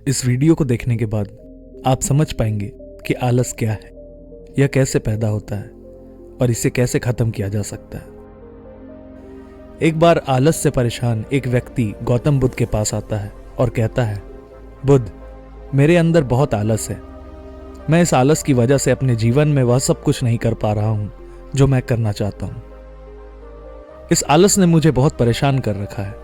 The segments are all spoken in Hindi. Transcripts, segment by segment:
इस वीडियो को देखने के बाद आप समझ पाएंगे कि आलस क्या है, यह कैसे पैदा होता है और इसे कैसे खत्म किया जा सकता है। एक बार आलस से परेशान एक व्यक्ति गौतम बुद्ध के पास आता है और कहता है, बुद्ध, मेरे अंदर बहुत आलस है। मैं इस आलस की वजह से अपने जीवन में वह सब कुछ नहीं कर पा रहा हूं जो मैं करना चाहता हूं। इस आलस ने मुझे बहुत परेशान कर रखा है।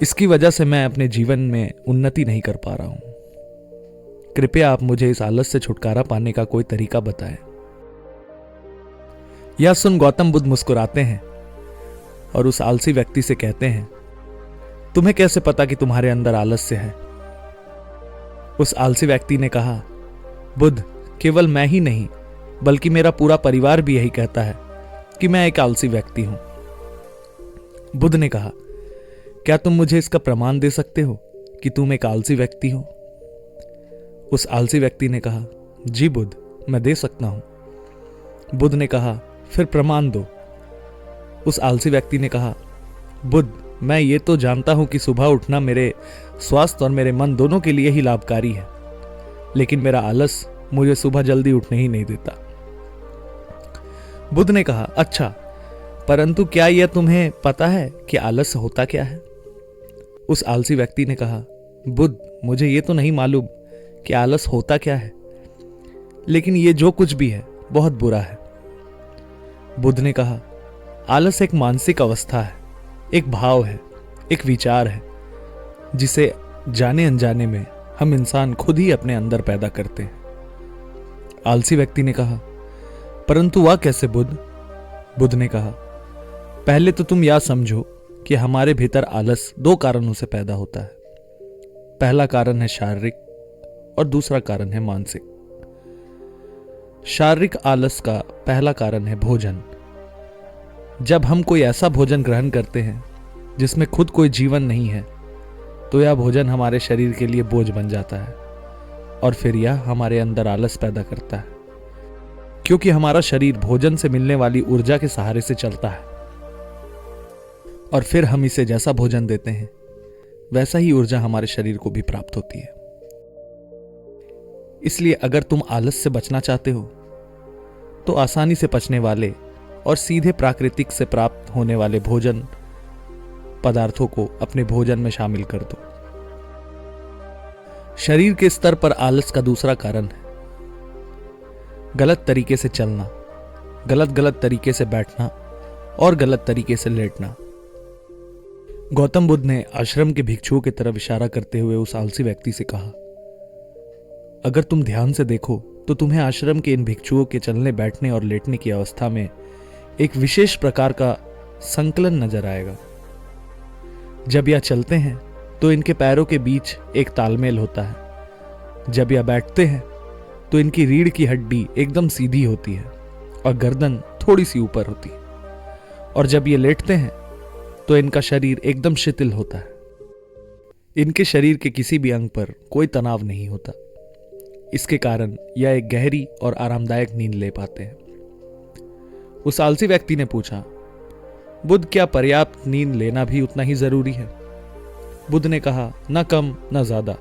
इसकी वजह से मैं अपने जीवन में उन्नति नहीं कर पा रहा हूं। कृपया आप मुझे इस आलस से छुटकारा पाने का कोई तरीका बताएं। यह सुन गौतम बुद्ध मुस्कुराते हैं और उस आलसी व्यक्ति से कहते हैं, तुम्हें कैसे पता कि तुम्हारे अंदर आलस्य है? उस आलसी व्यक्ति ने कहा, बुद्ध, केवल मैं ही नहीं बल्कि मेरा पूरा परिवार भी यही कहता है कि मैं एक आलसी व्यक्ति हूं। बुद्ध ने कहा, क्या तुम मुझे इसका प्रमाण दे सकते हो कि तुम एक आलसी व्यक्ति हो? उस आलसी व्यक्ति ने कहा, जी बुद्ध, मैं दे सकता हूं। बुद्ध ने कहा, फिर प्रमाण दो। उस आलसी व्यक्ति ने कहा, बुद्ध, मैं ये तो जानता हूं कि सुबह उठना मेरे स्वास्थ्य और मेरे मन दोनों के लिए ही लाभकारी है, लेकिन मेरा आलस मुझे सुबह जल्दी उठने ही नहीं देता। बुद्ध ने कहा, अच्छा, परंतु क्या यह तुम्हें पता है कि आलस होता क्या है? उस आलसी व्यक्ति ने कहा, बुद्ध, मुझे यह तो नहीं मालूम कि आलस होता क्या है, लेकिन यह जो कुछ भी है बहुत बुरा है। बुद्ध ने कहा, आलस एक मानसिक अवस्था है, एक भाव है, एक विचार है, जिसे जाने अनजाने में हम इंसान खुद ही अपने अंदर पैदा करते हैं। आलसी व्यक्ति ने कहा, परंतु वह कैसे बुद्ध? बुद्ध ने कहा, पहले तो तुम यह समझो कि हमारे भीतर आलस दो कारणों से पैदा होता है। पहला कारण है शारीरिक और दूसरा कारण है मानसिक। शारीरिक आलस का पहला कारण है भोजन। जब हम कोई ऐसा भोजन ग्रहण करते हैं जिसमें खुद कोई जीवन नहीं है, तो यह भोजन हमारे शरीर के लिए बोझ बन जाता है और फिर यह हमारे अंदर आलस पैदा करता है, क्योंकि हमारा शरीर भोजन से मिलने वाली ऊर्जा के सहारे से चलता है और फिर हम इसे जैसा भोजन देते हैं वैसा ही ऊर्जा हमारे शरीर को भी प्राप्त होती है। इसलिए अगर तुम आलस से बचना चाहते हो तो आसानी से पचने वाले और सीधे प्राकृतिक से प्राप्त होने वाले भोजन पदार्थों को अपने भोजन में शामिल कर दो। शरीर के स्तर पर आलस का दूसरा कारण है गलत तरीके से चलना, गलत तरीके से बैठना और गलत तरीके से लेटना। गौतम बुद्ध ने आश्रम के भिक्षुओं की तरफ इशारा करते हुए उस आलसी व्यक्ति से कहा, अगर तुम ध्यान से देखो तो तुम्हें आश्रम के इन भिक्षुओं के चलने, बैठने और लेटने की अवस्था में एक विशेष प्रकार का संकलन नजर आएगा। जब यह चलते हैं तो इनके पैरों के बीच एक तालमेल होता है। जब यह बैठते हैं तो इनकी रीढ़ की हड्डी एकदम सीधी होती है और गर्दन थोड़ी सी ऊपर होती है, और जब ये लेटते हैं तो इनका शरीर एकदम शिथिल होता है। इनके शरीर के किसी भी अंग पर कोई तनाव नहीं होता। इसके कारण यह एक गहरी और आरामदायक नींद ले पाते हैं। उस आलसी व्यक्ति ने पूछा, बुद्ध, क्या पर्याप्त नींद लेना भी उतना ही जरूरी है? बुद्ध ने कहा, न कम न ज्यादा,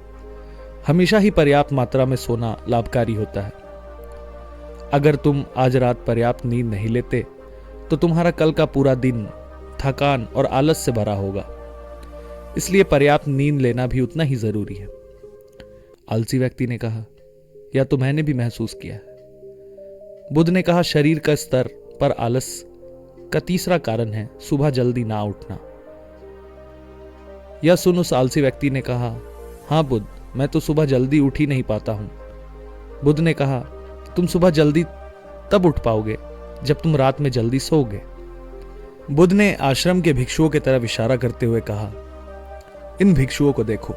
हमेशा ही पर्याप्त मात्रा में सोना लाभकारी होता है। अगर तुम आज रात पर्याप्त नींद नहीं लेते तो तुम्हारा कल का पूरा दिन थकान और आलस से भरा होगा। इसलिए पर्याप्त नींद लेना भी उतना ही जरूरी है। आलसी व्यक्ति ने कहा, यह तो मैंने भी महसूस किया है। बुद्ध ने कहा, शरीर का स्तर पर आलस का तीसरा कारण है सुबह जल्दी ना उठना। यह सुन उस आलसी व्यक्ति ने कहा, हाँ बुद्ध, मैं तो सुबह जल्दी उठ ही नहीं पाता हूं। बुद्ध ने कहा, तुम सुबह जल्दी तब उठ पाओगे जब तुम रात में जल्दी सोओगे। बुद्ध ने आश्रम के भिक्षुओं की तरफ इशारा करते हुए कहा, इन भिक्षुओं को देखो,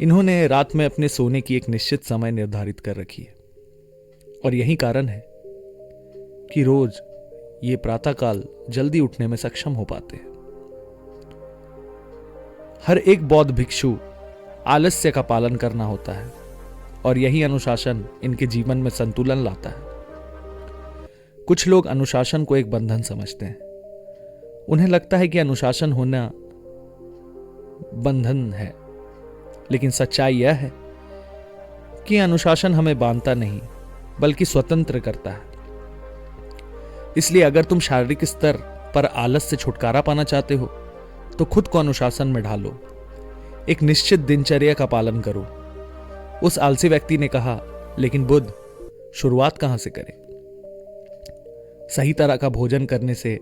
इन्होंने रात में अपने सोने की एक निश्चित समय निर्धारित कर रखी है, और यही कारण है कि रोज ये प्रातःकाल जल्दी उठने में सक्षम हो पाते हैं। हर एक बौद्ध भिक्षु आलस्य का पालन करना होता है, और यही अनुशासन इनके जीवन में संतुलन लाता है। कुछ लोग अनुशासन को एक बंधन समझते हैं। उन्हें लगता है कि अनुशासन होना बंधन है, लेकिन सच्चाई यह है कि अनुशासन हमें बांधता नहीं बल्कि स्वतंत्र करता है। इसलिए अगर तुम शारीरिक स्तर पर आलस से छुटकारा पाना चाहते हो तो खुद को अनुशासन में ढालो, एक निश्चित दिनचर्या का पालन करो। उस आलसी व्यक्ति ने कहा, लेकिन बुद्ध, शुरुआत कहां से करें? सही तरह का भोजन करने से,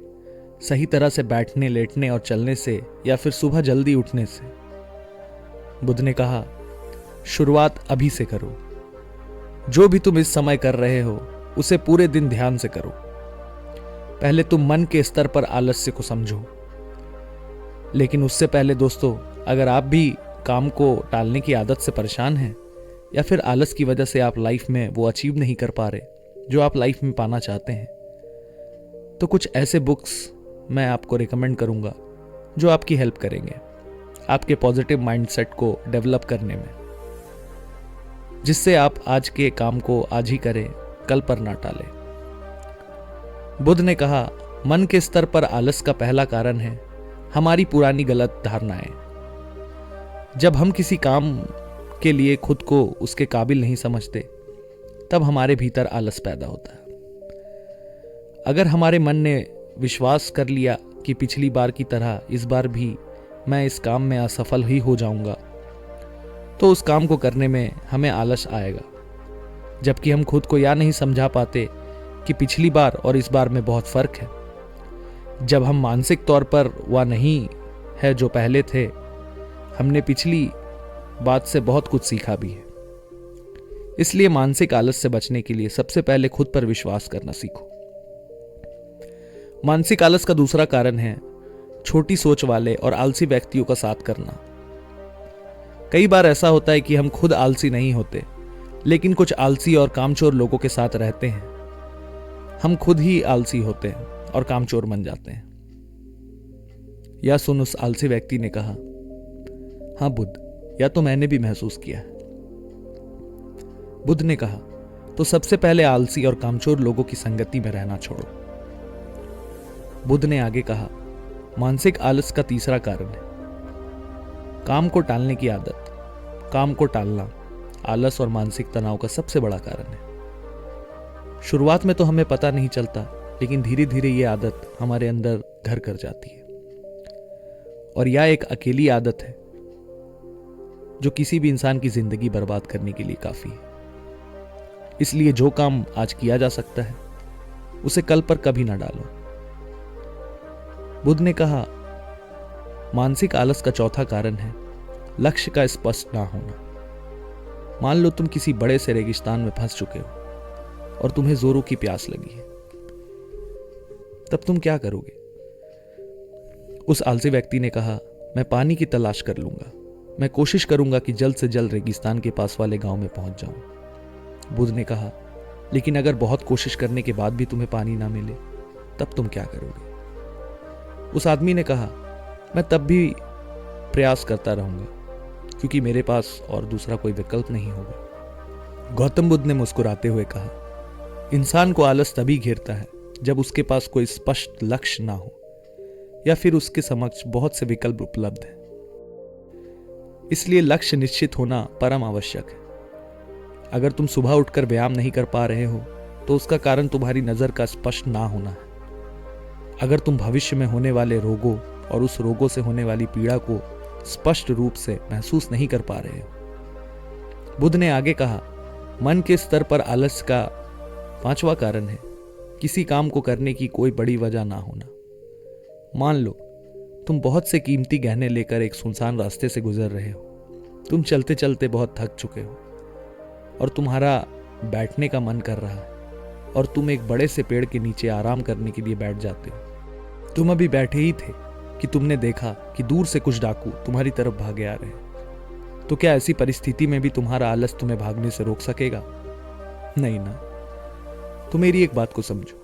सही तरह से बैठने, लेटने और चलने से, या फिर सुबह जल्दी उठने से? बुद्ध ने कहा, शुरुआत अभी से करो। जो भी तुम इस समय कर रहे हो उसे पूरे दिन ध्यान से करो। पहले तुम मन के स्तर पर आलस्य को समझो। लेकिन उससे पहले दोस्तों, अगर आप भी काम को टालने की आदत से परेशान हैं या फिर आलस की वजह से आप लाइफ में वो अचीव नहीं कर पा रहे जो आप लाइफ में पाना चाहते हैं, तो कुछ ऐसे बुक्स मैं आपको रिकमेंड करूंगा जो आपकी हेल्प करेंगे आपके पॉजिटिव माइंडसेट को डेवलप करने में, जिससे आप आज के काम को आज ही करें, कल पर ना टालें। बुद्ध ने कहा, मन के स्तर पर आलस का पहला कारण है हमारी पुरानी गलत धारणाएं। जब हम किसी काम के लिए खुद को उसके काबिल नहीं समझते, तब हमारे भीतर आलस पैदा होता है। अगर हमारे मन ने विश्वास कर लिया कि पिछली बार की तरह इस बार भी मैं इस काम में असफल ही हो जाऊंगा, तो उस काम को करने में हमें आलस आएगा। जबकि हम खुद को यह नहीं समझा पाते कि पिछली बार और इस बार में बहुत फर्क है। जब हम मानसिक तौर पर वह नहीं है जो पहले थे, हमने पिछली बात से बहुत कुछ सीखा भी है। इसलिए मानसिक आलस से बचने के लिए सबसे पहले खुद पर विश्वास करना सीखो। मानसिक आलस का दूसरा कारण है छोटी सोच वाले और आलसी व्यक्तियों का साथ करना। कई बार ऐसा होता है कि हम खुद आलसी नहीं होते, लेकिन कुछ आलसी और कामचोर लोगों के साथ रहते हैं। हम खुद ही आलसी होते हैं और कामचोर बन जाते हैं। यह सुन उस आलसी व्यक्ति ने कहा, हाँ बुद्ध, या तो मैंने भी महसूस किया है। बुद्ध ने कहा, तो सबसे पहले आलसी और कामचोर लोगों की संगति में रहना छोड़ो। बुद्ध ने आगे कहा, मानसिक आलस का तीसरा कारण है काम को टालने की आदत। काम को टालना आलस और मानसिक तनाव का सबसे बड़ा कारण है। शुरुआत में तो हमें पता नहीं चलता, लेकिन धीरे धीरे ये आदत हमारे अंदर घर कर जाती है। और यह एक अकेली आदत है जो किसी भी इंसान की जिंदगी बर्बाद करने के लिए काफी है। इसलिए जो काम आज किया जा सकता है उसे कल पर कभी ना डालो। बुद्ध ने कहा, मानसिक आलस का चौथा कारण है लक्ष्य का स्पष्ट ना होना। मान लो तुम किसी बड़े से रेगिस्तान में फंस चुके हो और तुम्हें जोरों की प्यास लगी है, तब तुम क्या करोगे? उस आलसी व्यक्ति ने कहा, मैं पानी की तलाश कर लूंगा। मैं कोशिश करूंगा कि जल्द से जल्द रेगिस्तान के पास वाले गांव में पहुंच जाऊं। बुद्ध ने कहा, लेकिन अगर बहुत कोशिश करने के बाद भी तुम्हें पानी ना मिले, तब तुम क्या करोगे? उस आदमी ने कहा, मैं तब भी प्रयास करता रहूंगा, क्योंकि मेरे पास और दूसरा कोई विकल्प नहीं होगा। गौतम बुद्ध ने मुस्कुराते हुए कहा, इंसान को आलस तभी घेरता है जब उसके पास कोई स्पष्ट लक्ष्य ना हो या फिर उसके समक्ष बहुत से विकल्प उपलब्ध हैं। इसलिए लक्ष्य निश्चित होना परम आवश्यक है। अगर तुम सुबह उठकर व्यायाम नहीं कर पा रहे हो तो उसका कारण तुम्हारी नजर का स्पष्ट ना होना है। अगर तुम भविष्य में होने वाले रोगों और उस रोगों से होने वाली पीड़ा को स्पष्ट रूप से महसूस नहीं कर पा रहे हो। बुद्ध ने आगे कहा, मन के स्तर पर आलस्य का पांचवा कारण है किसी काम को करने की कोई बड़ी वजह ना होना। मान लो तुम बहुत से कीमती गहने लेकर एक सुनसान रास्ते से गुजर रहे हो। तुम चलते चलते बहुत थक चुके हो और तुम्हारा बैठने का मन कर रहा है और तुम एक बड़े से पेड़ के नीचे आराम करने के लिए बैठ जाते हो। तुम अभी बैठे ही थे कि तुमने देखा कि दूर से कुछ डाकू तुम्हारी तरफ भागे आ रहे हैं। तो क्या ऐसी परिस्थिति में भी तुम्हारा आलस तुम्हें भागने से रोक सकेगा? नहीं ना। तो मेरी एक बात को समझो,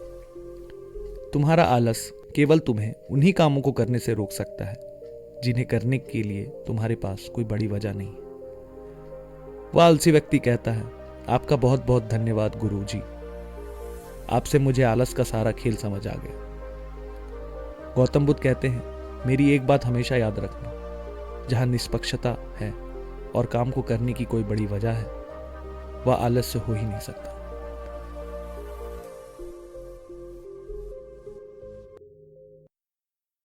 तुम्हारा आलस केवल तुम्हें उन्हीं कामों को करने से रोक सकता है जिन्हें करने के लिए तुम्हारे पास कोई बड़ी वजह नहीं है। वह आलसी व्यक्ति कहता है, आपका बहुत बहुत धन्यवाद गुरुजी, आपसे मुझे आलस का सारा खेल समझ आ गया। गौतम बुद्ध कहते हैं, मेरी एक बात हमेशा याद रखना, जहां निष्पक्षता है और काम को करने की कोई बड़ी वजह है, वह आलस्य हो ही नहीं सकता।